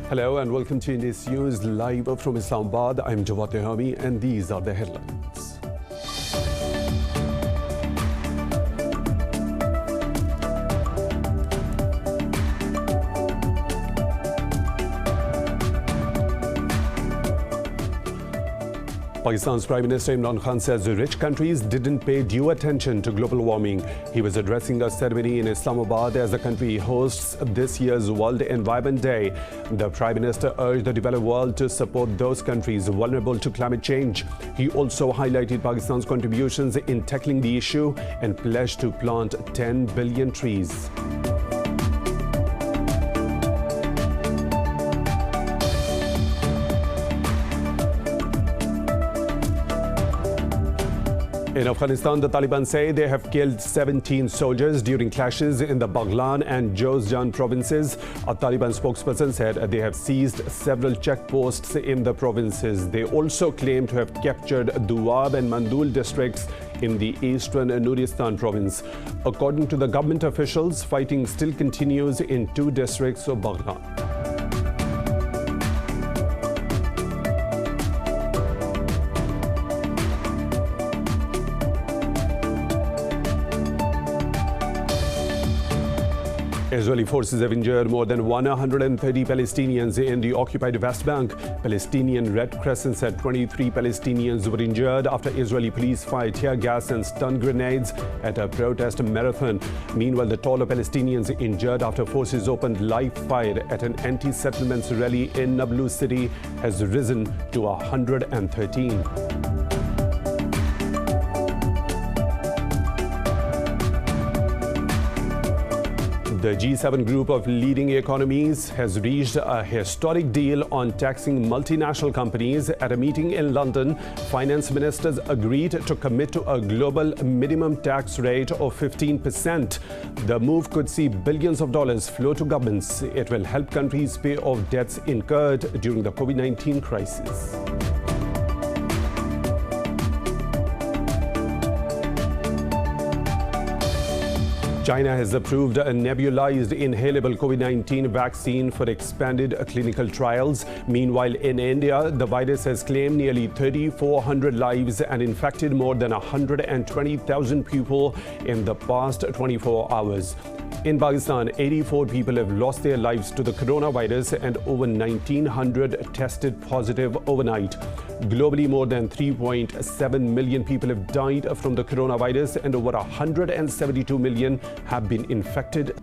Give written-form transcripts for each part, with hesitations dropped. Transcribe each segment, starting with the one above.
Hello and welcome to Indus News live from Islamabad. I'm Jawad Tehami and these are the headlines. Pakistan's Prime Minister Imran Khan says rich countries didn't pay due attention to global warming. He was addressing a ceremony in Islamabad as the country hosts this year's World Environment Day. The Prime Minister urged the developed world to support those countries vulnerable to climate change. He also highlighted Pakistan's contributions in tackling the issue and pledged to plant 10 billion trees. In Afghanistan, the Taliban say they have killed 17 soldiers during clashes in the Baghlan and Jozjan provinces. A Taliban spokesperson said they have seized several checkposts in the provinces. They also claim to have captured Duab and Mandul districts in the eastern Nuristan province. According to the government officials, fighting still continues in 2 districts of Baghlan. Israeli forces have injured more than 130 Palestinians in the occupied West Bank. Palestinian Red Crescent said 23 Palestinians were injured after Israeli police fired tear gas and stun grenades at a protest marathon. Meanwhile, the total of Palestinians injured after forces opened live fire at an anti-settlements rally in Nablus city has risen to 113. The G7 group of leading economies has reached a historic deal on taxing multinational companies. At a meeting in London, finance ministers agreed to commit to a global minimum tax rate of 15%. The move could see billions of dollars flow to governments. It will help countries pay off debts incurred during the COVID-19 crisis. China has approved a nebulized inhalable COVID-19 vaccine for expanded clinical trials. Meanwhile, in India, the virus has claimed nearly 3,400 lives and infected more than 120,000 people in the past 24 hours. In Pakistan, 84 people have lost their lives to the coronavirus and over 1,900 tested positive overnight. Globally, more than 3.7 million people have died from the coronavirus and over 172 million have been infected.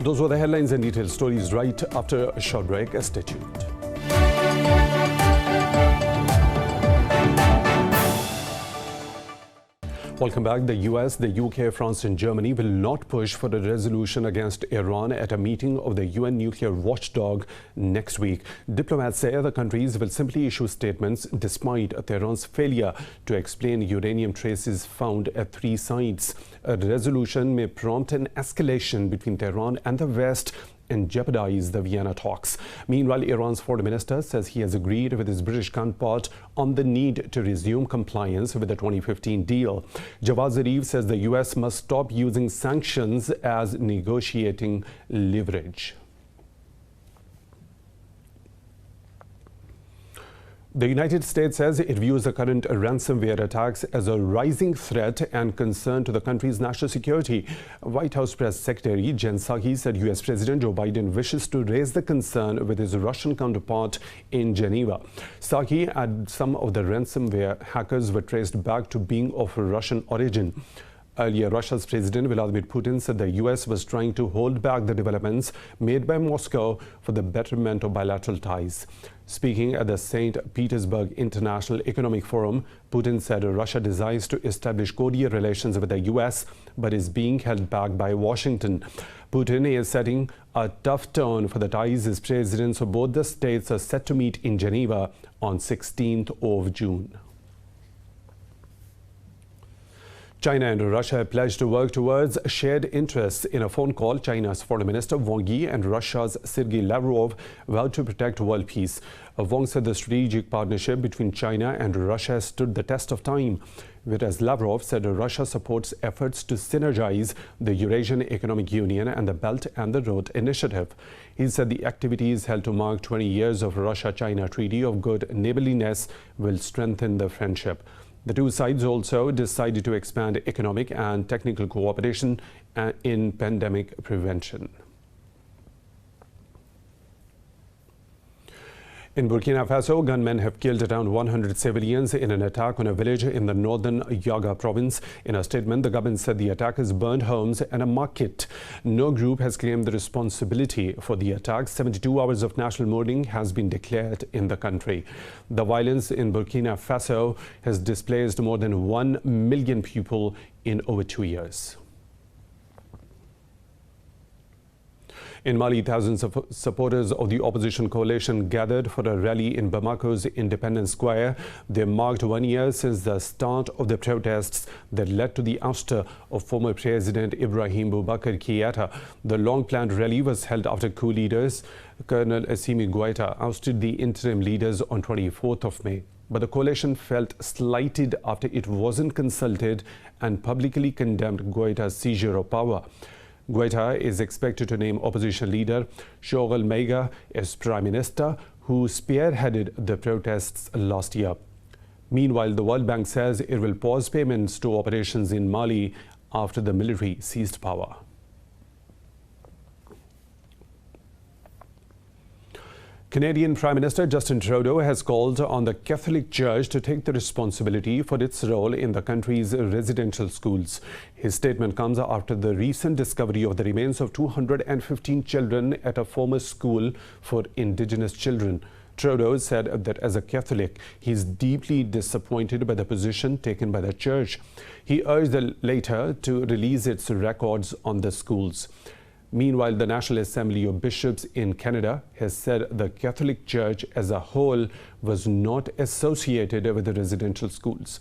Those were the headlines and detailed stories right after a short break. Stay tuned. Welcome back. The US, the UK, France and Germany will not push for a resolution against Iran at a meeting of the UN nuclear watchdog next week. Diplomats say the countries will simply issue statements despite Tehran's failure to explain uranium traces found at 3 sites. A resolution may prompt an escalation between Tehran and the West and jeopardize the Vienna talks. Meanwhile, Iran's foreign minister says he has agreed with his British counterpart on the need to resume compliance with the 2015 deal. Jawad Zarif says the US must stop using sanctions as negotiating leverage. The United States says it views the current ransomware attacks as a rising threat and concern to the country's national security. White House Press Secretary Jen Psaki said US President Joe Biden wishes to raise the concern with his Russian counterpart in Geneva. Psaki added some of the ransomware hackers were traced back to being of Russian origin. Earlier, Russia's President Vladimir Putin said the US was trying to hold back the developments made by Moscow for the betterment of bilateral ties. Speaking at the St. Petersburg International Economic Forum, Putin said Russia desires to establish cordial relations with the US but is being held back by Washington. Putin is setting a tough tone for the ties as presidents of both the states are set to meet in Geneva on 16th of June. China and Russia have pledged to work towards shared interests. In a phone call, China's Foreign Minister Wang Yi and Russia's Sergei Lavrov vowed to protect world peace. Wang said the strategic partnership between China and Russia stood the test of time, whereas Lavrov said Russia supports efforts to synergize the Eurasian Economic Union and the Belt and the Road Initiative. He said the activities held to mark 20 years of Russia-China Treaty of Good Neighborliness will strengthen the friendship. The two sides also decided to expand economic and technical cooperation in pandemic prevention. In Burkina Faso, gunmen have killed around 100 civilians in an attack on a village in the northern Yaga province. In a statement, the government said the attackers burned homes and a market. No group has claimed the responsibility for the attack. 72 hours of national mourning has been declared in the country. The violence in Burkina Faso has displaced more than 1 million people in over 2 years. In Mali, thousands of supporters of the opposition coalition gathered for a rally in Bamako's Independence Square. They marked 1 year since the start of the protests that led to the ouster of former President Ibrahim Boubacar Keïta. The long-planned rally was held after coup leaders Colonel Assimi Goïta ousted the interim leaders on 24th of May. But the coalition felt slighted after it wasn't consulted and publicly condemned Goïta's seizure of power. Goïta is expected to name opposition leader Choguel Maïga as prime minister, who spearheaded the protests last year. Meanwhile, the World Bank says it will pause payments to operations in Mali after the military seized power. Canadian Prime Minister Justin Trudeau has called on the Catholic Church to take the responsibility for its role in the country's residential schools. His statement comes after the recent discovery of the remains of 215 children at a former school for Indigenous children. Trudeau said that as a Catholic, he is deeply disappointed by the position taken by the Church. He urged the latter to release its records on the schools. Meanwhile, the National Assembly of Bishops in Canada has said the Catholic Church as a whole was not associated with the residential schools.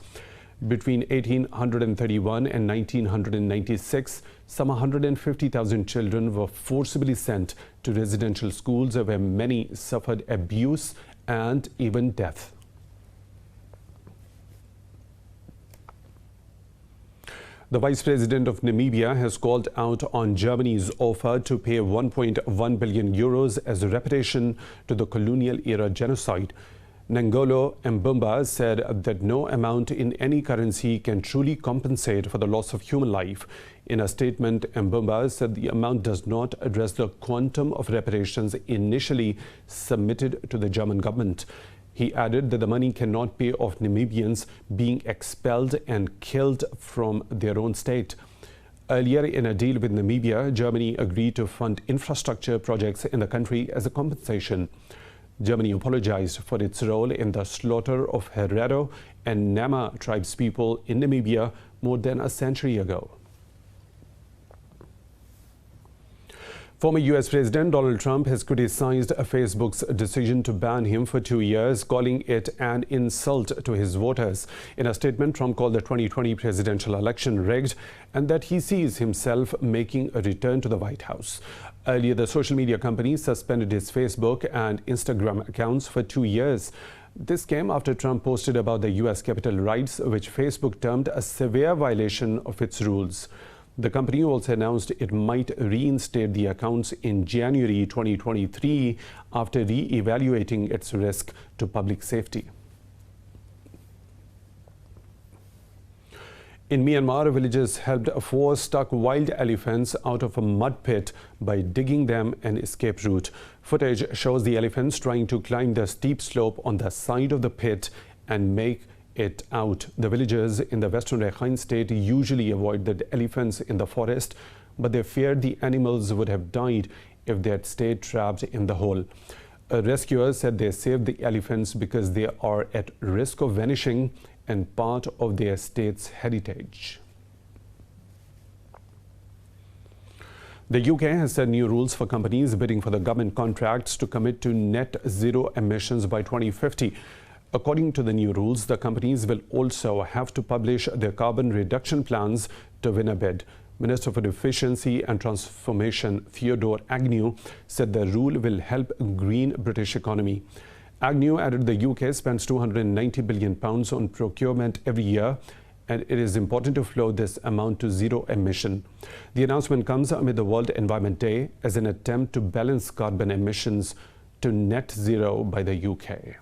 Between 1831 and 1996, some 150,000 children were forcibly sent to residential schools where many suffered abuse and even death. The Vice President of Namibia has called out on Germany's offer to pay 1.1 billion euros as a reparation to the colonial-era genocide. Nangolo Mbumba said that no amount in any currency can truly compensate for the loss of human life. In a statement, Mbumba said the amount does not address the quantum of reparations initially submitted to the German government. He added that the money cannot pay off Namibians being expelled and killed from their own state. Earlier, in a deal with Namibia, Germany agreed to fund infrastructure projects in the country as a compensation. Germany apologized for its role in the slaughter of Herero and Nama tribespeople in Namibia more than a century ago. Former U.S. President Donald Trump has criticized Facebook's decision to ban him for 2 years, calling it an insult to his voters. In a statement, Trump called the 2020 presidential election rigged and that he sees himself making a return to the White House. Earlier, the social media company suspended his Facebook and Instagram accounts for 2 years. This came after Trump posted about the U.S. Capitol riots, which Facebook termed a severe violation of its rules. The company also announced it might reinstate the accounts in January 2023 after re-evaluating its risk to public safety. In Myanmar, villagers helped 4 stuck wild elephants out of a mud pit by digging them an escape route. Footage shows the elephants trying to climb the steep slope on the side of the pit and make it out. The villagers in the western Rakhine state usually avoid the elephants in the forest, but they feared the animals would have died if they had stayed trapped in the hole. Rescuers said they saved the elephants because they are at risk of vanishing and part of their state's heritage. The UK has set new rules for companies bidding for the government contracts to commit to net zero emissions by 2050. According to the new rules, the companies will also have to publish their carbon reduction plans to win a bid. Minister for Efficiency and Transformation Theodore Agnew said the rule will help green British economy. Agnew added the UK spends £290 billion on procurement every year, and it is important to flow this amount to zero emission. The announcement comes amid the World Environment Day as an attempt to balance carbon emissions to net zero by the UK.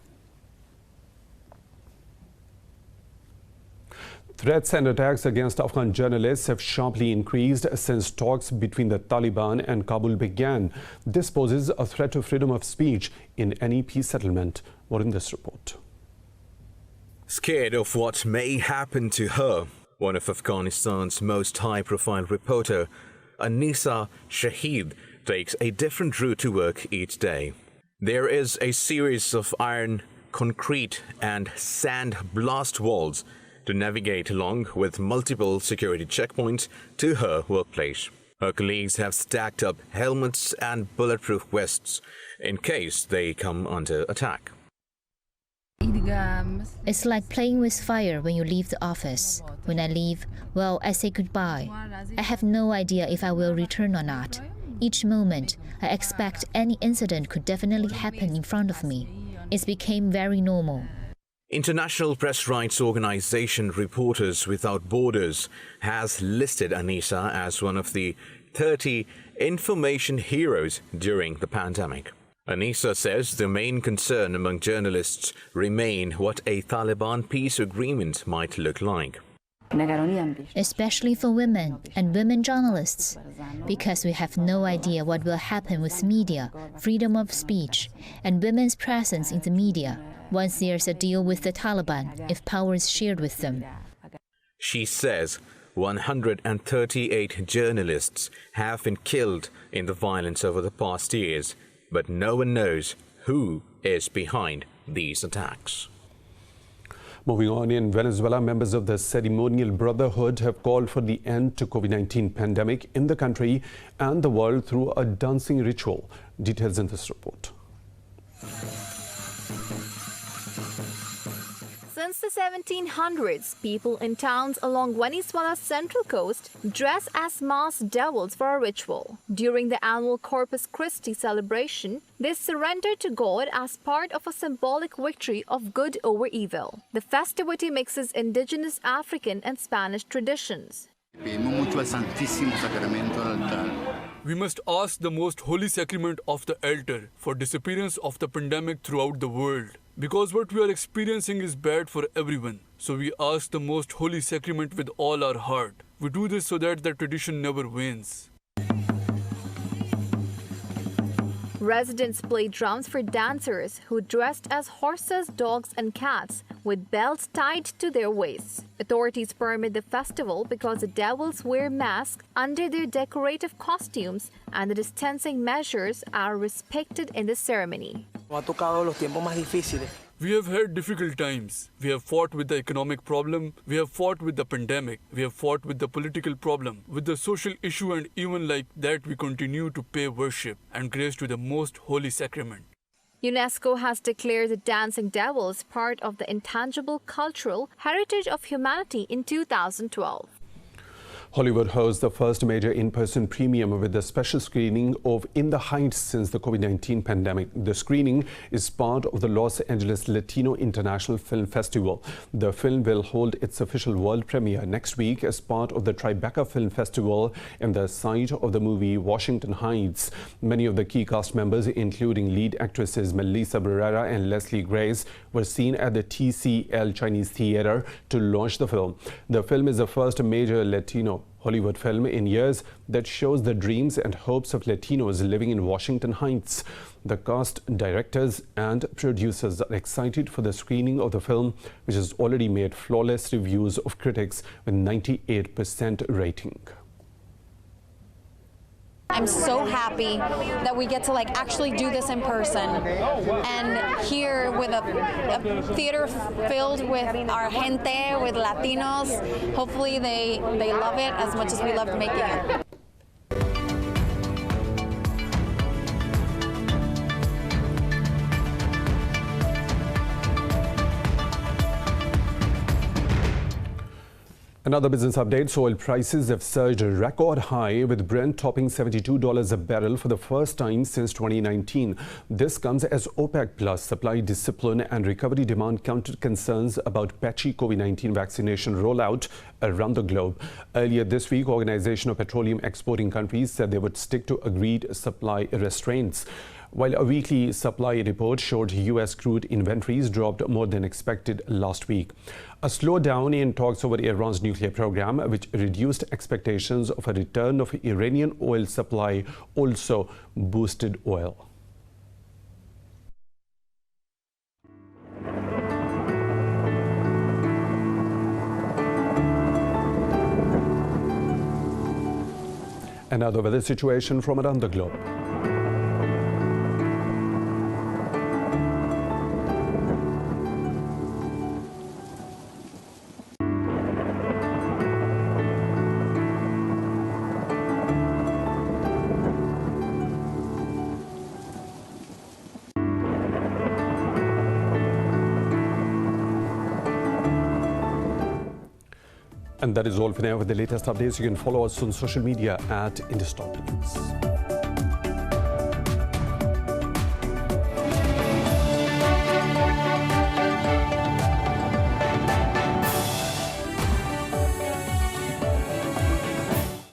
Threats and attacks against Afghan journalists have sharply increased since talks between the Taliban and Kabul began. This poses a threat to freedom of speech in any peace settlement. More in this report. Scared of what may happen to her, one of Afghanistan's most high-profile reporter, Anisa Shahid, takes a different route to work each day. There is a series of iron, concrete and sand blast walls to navigate along with multiple security checkpoints to her workplace. Her colleagues have stacked up helmets and bulletproof vests in case they come under attack. It's like playing with fire when you leave the office. When I leave, well, I say goodbye. I have no idea if I will return or not. Each moment, I expect any incident could definitely happen in front of me. It became very normal. International press rights organization Reporters Without Borders has listed Anisa as one of the 30 information heroes during the pandemic. Anisa says the main concern among journalists remain what a Taliban peace agreement might look like. Especially for women and women journalists, because we have no idea what will happen with media, freedom of speech, and women's presence in the media once there's a deal with the Taliban, if power is shared with them. She says 138 journalists have been killed in the violence over the past years, but no one knows who is behind these attacks. Moving on, in Venezuela, members of the Ceremonial Brotherhood have called for the end to COVID-19 pandemic in the country and the world through a dancing ritual. Details in this report. Since the 1700s, people in towns along Venezuela's central coast dress as masked devils for a ritual. During the annual Corpus Christi celebration, they surrender to God as part of a symbolic victory of good over evil. The festivity mixes indigenous African and Spanish traditions. We must ask the most holy sacrament of the altar for disappearance of the pandemic throughout the world. Because what we are experiencing is bad for everyone. So we ask the most holy sacrament with all our heart. We do this so that the tradition never wanes. Residents play drums for dancers who dressed as horses, dogs and cats with belts tied to their waists. Authorities permit the festival because the devils wear masks under their decorative costumes and the distancing measures are respected in the ceremony. We have had difficult times. We have fought with the economic problem. We have fought with the pandemic. We have fought with the political problem, with the social issue, and even like that we continue to pay worship and grace to the most holy sacrament. UNESCO has declared the dancing devils part of the intangible cultural heritage of humanity in 2012. Hollywood hosts the first major in-person premiere with a special screening of In the Heights since the COVID-19 pandemic. The screening is part of the Los Angeles Latino International Film Festival. The film will hold its official world premiere next week as part of the Tribeca Film Festival and the site of the movie Washington Heights. Many of the key cast members, including lead actresses Melissa Barrera and Leslie Grace, were seen at the TCL Chinese Theater to launch the film. The film is the first major Latino Hollywood film in years that shows the dreams and hopes of Latinos living in Washington Heights. The cast, directors and producers are excited for the screening of the film, which has already made flawless reviews of critics with 98% rating. I'm so happy that we get to actually do this in person, and here with a theater filled with our gente, with Latinos. Hopefully they love it as much as we loved making it. Another business update. Oil prices have surged a record high, with Brent topping $72 a barrel for the first time since 2019. This comes as OPEC Plus supply discipline and recovery demand countered concerns about patchy COVID-19 vaccination rollout around the globe. Earlier this week, Organization of Petroleum Exporting Countries said they would stick to agreed supply restraints. While a weekly supply report showed U.S. crude inventories dropped more than expected last week. A slowdown in talks over Iran's nuclear program, which reduced expectations of a return of Iranian oil supply, also boosted oil. Another weather situation from around the globe. And that is all for now. With the latest updates, you can follow us on social media at Indus News.